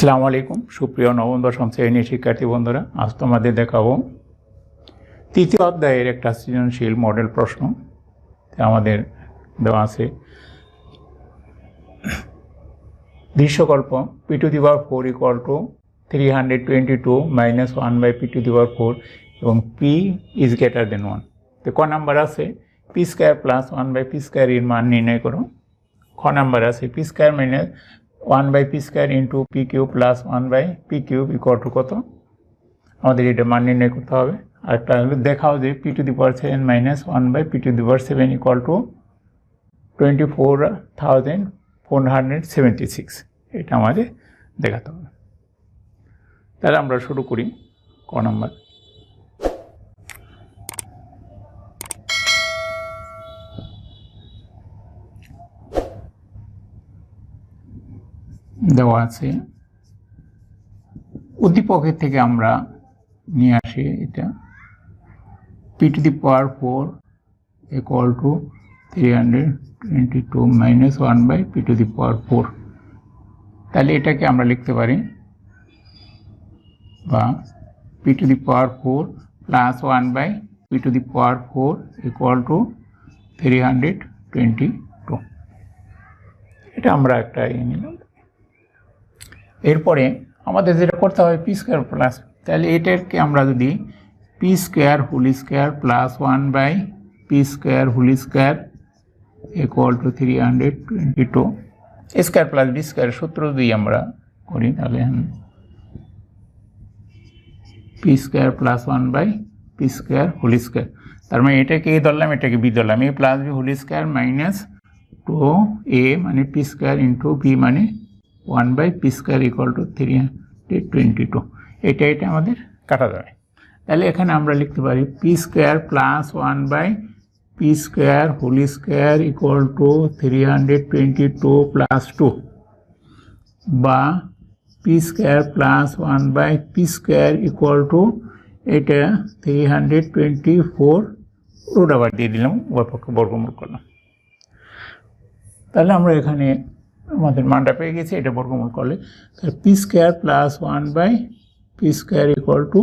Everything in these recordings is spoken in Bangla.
আসসালামু আলাইকুম সুপ্রিয় নবম দশম শ্রেণীর শিক্ষার্থী বন্ধুরা, আজ তোমাদের দেখাবো তৃতীয় অধ্যায়ের একটা সৃজনশীল মডেল প্রশ্ন। আমাদের দেওয়া আছে দৃশ্যকল্প p⁴ equal to 322 minus 1/p⁴ এবং p ইজ গ্রেটার দেন 1। তো ক নাম্বার আছে p² প্লাস 1/p² এর মান নির্ণয় করো। খ নাম্বার আছে p² minus 1/p² into p³ plus 1/p³ equal to কত, আমাদের এটা মান নির্ণয় করতে হবে। আরেকটা হলো দেখাও যে p⁷ minus 1/p⁷ equal to 24,476, এটা আমাদের দেখাতে হবে। তাহলে আমরা শুরু করি। ক নাম্বার দেওয়া আছে উদ্দীপকের থেকে আমরা নিয়ে আসি এটা p⁴ equal to 322 minus 1/p⁴। তাহলে এটাকে আমরা লিখতে পারি বা p⁴ plus 1/p⁴ equal to 322। এটা আমরা একটা নিলাম। এরপরে আমাদের যেটা করতে হবে p² প্লাস, তাহলে এটাকে আমরা যদি p² whole square plus 1/p² equal to 322 square plus b² সূত্র যদি আমরা করি, তাহলে p² plus 1/p² whole square, তার মানে এটাকে a ধরলাম, এটাকে b ধরলাম, a plus b whole square minus 2a মানে p² ইন্টু b মানে 1/p² ইকুয়াল টু 322। এটা আমাদের কাটা যাবে। তাহলে এখানে আমরা লিখতে পারি p² plus 1/p² whole square equal to 322 plus 2 বা p² plus 1/p² equal two এটা 324 রুট আবার দিয়ে দিলাম, উভয় পক্ষে বর্গমূল করলাম। তাহলে আমরা এখানে আমাদের মানটা পেয়ে গেছি, এটা বর্গমূল করলে তাহলে p² plus 1/p² equal to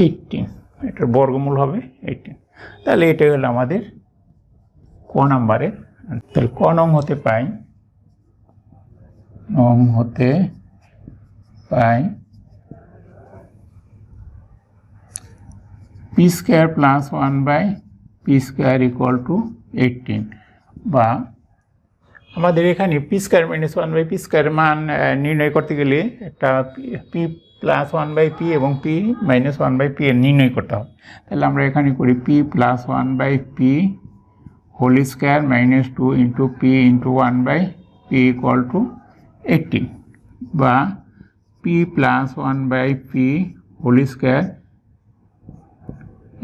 18, এটার বর্গমূল হবে 18। তাহলে এটা হলো আমাদের ক নাম্বারের। তাহলে ক নং হতে পাই p² plus 1/p² equal to 18, বা আমাদের এখানে p² মাইনাস 1/p² মান নির্ণয় করতে গেলে একটা p প্লাস 1/p এবং p মাইনাস 1/p এর নির্ণয় করতে হবে। তাহলে আমরা এখানে করি p plus 1/p whole square minus 2 into p into 1/p equal to 18, বা p plus 1/p whole square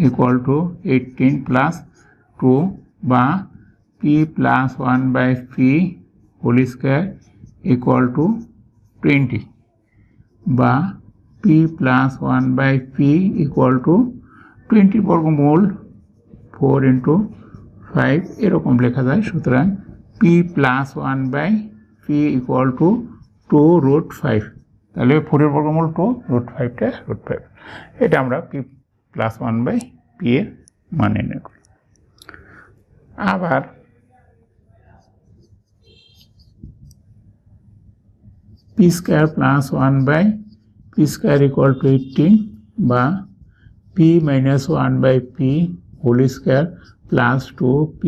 equal to 18 plus 2, বা p plus 1/p whole square equal to 20, বা p plus 1/p equal to 20 বর্গমূল 4 ইন্টু 5 এরকম লেখা যায়। সুতরাং p plus 1/p equal to 2 root 5, তাহলে 4 এর বর্গমূল 2 রুট 5টা রুট 5। এটা আমরা p প্লাস 1/p এর মান নির্ণয় করি। আবার p² plus 1/p² equal to 18, বা p minus 1/p whole square plus 2p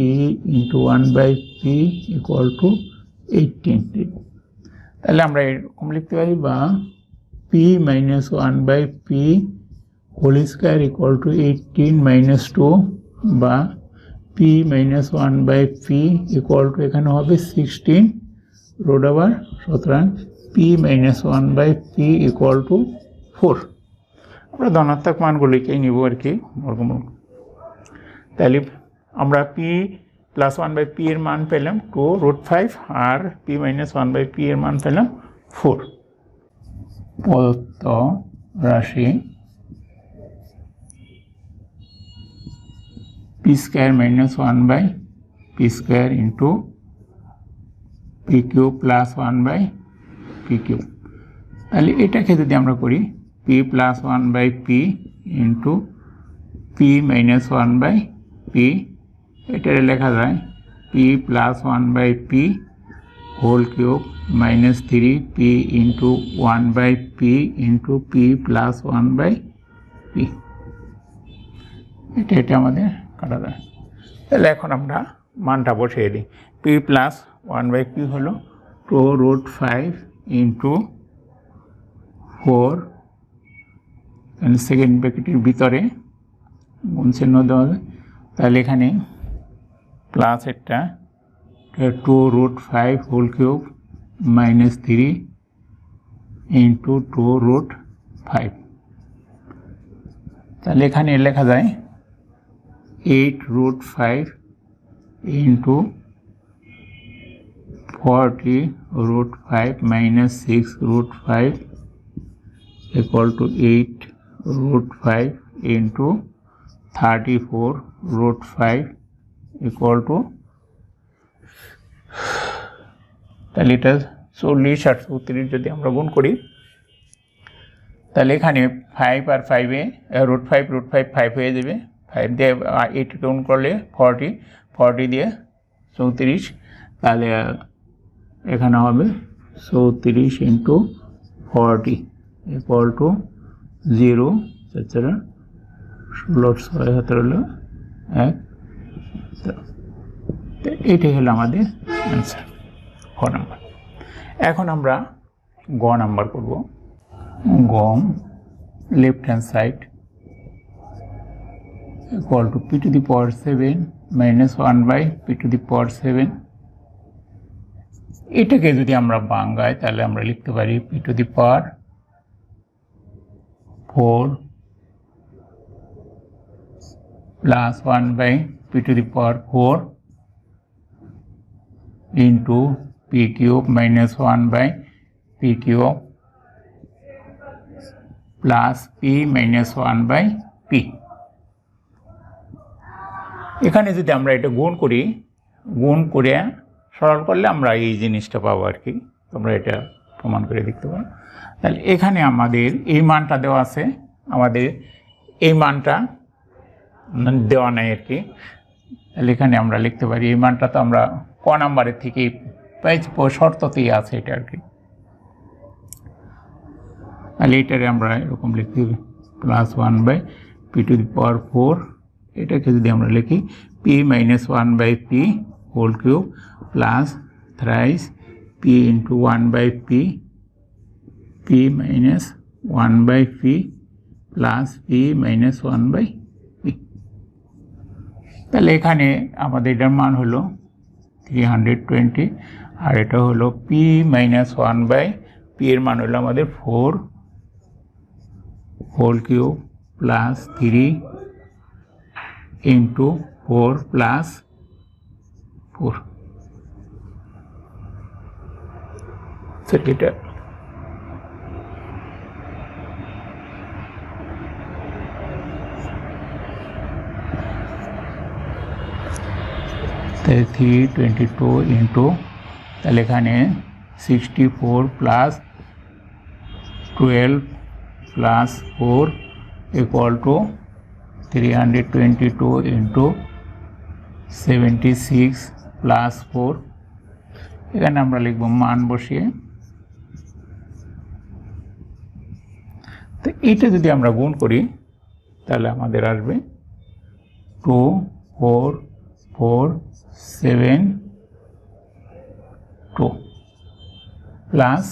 into 1/p equal to 18। তাহলে আমরা এরকম লিখতে পারি, বা p minus 1/p whole square equal to 18 minus 2, বা p minus 1/p equal two এখানে হবে 16 রুট আবার, সুতরাং p minus 1/p equal two 4। আমরা ধনাত্মক মানগুলিকেই নিব আর কি বর্গমূল। তাহলে আমরা p প্লাস 1/p এর মান পেলাম 2 রুট 5 আর p মাইনাস 1/p এর মান পেলাম 4। প্রদত্ত রাশি p² minus 1/p² into p p cube plus 1 p cube. তাহলে এটাকে যদি আমরা করি p plus 1 p into p minus 1 p, এটা লেখা যায় p plus 1 p whole cube minus 3 p into 1 p into p plus 1 p. এটা আমাদের কাটা যায়। তাহলে এখন আমরা মানটা বসিয়ে দিই। পি প্লাস 1 পি হলো 2√5 ইন্টু 4, সেকেন্ড ব্র্যাকেটের ভিতরে গুণ চিহ্ন দেওয়া যায়। তাহলে এখানে প্লাস একটা 2√5 হোল কিউব মাইনাস 3 ইন্টু 2√5। তাহলে এখানে লেখা যায় 8√5 into 40√5 minus 6√5 equal to 8√5 into 34√5 equal to, তাহলে এটা 40 আর 34 যদি আমরা গুণ করি তাহলে এখানে 5 আর 5-এ √5 5 হয়ে যাবে। 5 দিয়ে 8 গুণ করলে 40 দিয়ে 34, তাহলে এখানে হবে 34 ইন্টু 40 equal to 0, 16 6 17 1। এটাই হলো আমাদের অ্যান্সার খ নাম্বার। এখন আমরা গ নাম্বার করব। গ left hand side equal to p to the power 7 minus 1 p to the power 7। এটাকে যদি আমরা ভাঙাই তাহলে আমরা লিখতে পারি p to the power 4 plus 1 p to the power 4 into p cube minus 1 p cube plus p minus 1 p। এখানে যদি আমরা এটা গুণ করে সরল করলে আমরা এই জিনিসটা পাবো আর কি। তোমরা এটা প্রমাণ করে দেখতে পারো। তাহলে এখানে আমাদের এই মানটা দেওয়া আছে, আমাদের এই মানটা দেওয়া নাই আর কি। তাহলে এখানে আমরা লিখতে পারি এই মানটা তো আমরা ক নাম্বারের থেকে পেয়েছি, শর্ততেই আছে এটা আর কি। তাহলে এটারে আমরা এরকম লিখি plus 1 p to the power 4। এটাকে যদি আমরা লিখি p minus 1 p whole cube plus thrice p into 1 p p minus 1 p plus p minus 1 p। তাহলে এখানে আমাদের এটার মান হলো 320 আর এটা হলো p minus 1 p এর মান হলো আমাদের 4 whole cube plus 3 into 4 plus 4। সেটা তাহলে 322 ইন্টু, তাহলে এখানে 64 plus 12 plus 4 equal to 322 into 76 plus 4। এখানে আমরা লিখব মান বসিয়ে। তো এইটা যদি আমরা গুণ করি তাহলে আমাদের আসবে 2 4 4 7 2 প্লাস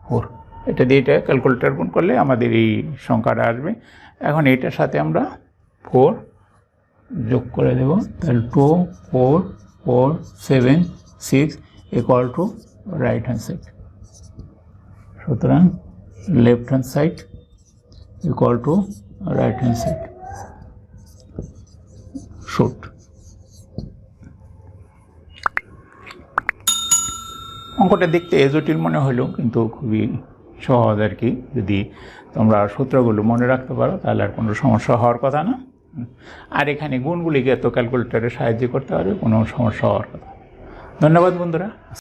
4। এটা দিয়ে এটা ক্যালকুলেটর গুণ করলে আমাদের এই সংখ্যাটা আসবে। এখন এটার সাথে আমরা 4 যোগ করে দেব, তাহলে 2 4 4 7 6 equal to right hand side. সুতরাং left hand side equal to right hand side. শুট। অঙ্কটা দেখতে জটিল মনে হলো কিন্তু খুবই সহজ আর কি। যদি তোমরা সূত্রগুলো মনে রাখতে পারো তাহলে আর কোনো সমস্যা হওয়ার কথা না। আর এখানে গুণগুলিকে তো ক্যালকুলেটরের সাহায্যে করতে পারবে, কোনো সমস্যা হওয়ার কথা। ধন্যবাদ বন্ধুরা।